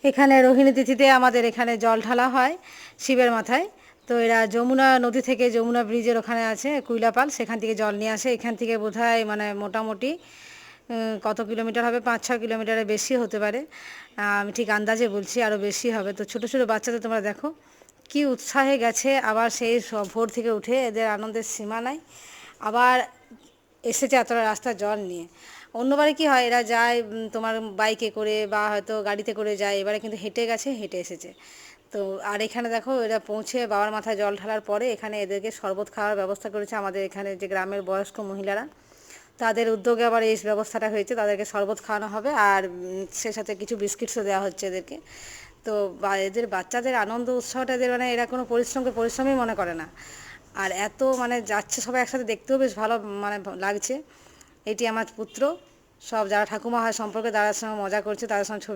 এখানে রোহিণী তিথিতে আমাদের এখানে জল ঢালা হয় শিবের মাথায়। তো এরা যমুনা নদী থেকে, যমুনা ব্রিজের ওখানে আছে কুইলাপাল, সেখান থেকে জল নিয়ে আসে। এখান থেকে বোধহয় মানে মোটামুটি কত কিলোমিটার হবে, 5-6 কিলোমিটারের বেশি হতে পারে, আমি ঠিক আন্দাজে বলছি, আরও বেশি হবে। তো ছোটো ছোটো বাচ্চাদের তোমরা দেখো কি উৎসাহে গেছে, আবার সেই ভোর থেকে উঠে এদের আনন্দের সীমা নাই, আবার এসেছে এতটা রাস্তা জল নিয়ে। অন্যবারে কি হয়, এরা যায় তোমার বাইকে করে বা হয়তো গাড়িতে করে যায়, এবারে কিন্তু হেঁটে গেছে, হেঁটে এসেছে। তো আর এখানে দেখো এরা পৌঁছে বাবার মাথায় জল ঢালার পরে এখানে এদেরকে শরবত খাওয়ার ব্যবস্থা করেছে আমাদের এখানে যে গ্রামের বয়স্ক মহিলারা, তাদের উদ্যোগে আবার এই ব্যবস্থাটা হয়েছে। তাদেরকে শরবত খাওয়ানো হবে আর সে সাথে কিছু বিস্কিটসও দেওয়া হচ্ছে এদেরকে। তো এদের বাচ্চাদের আনন্দ উৎসাহটা এদের মানে এরা কোনো পরিশ্রমই মনে করে না। আর এত মানে যাচ্ছে সবাই একসাথে, দেখতেও বেশ ভালো মানে লাগছে। এটি আমার পুত্র, সব যারা ঠাকুমা হয় সম্পর্কে তাদের সঙ্গে মজা করছে, তাদের সঙ্গে ছবি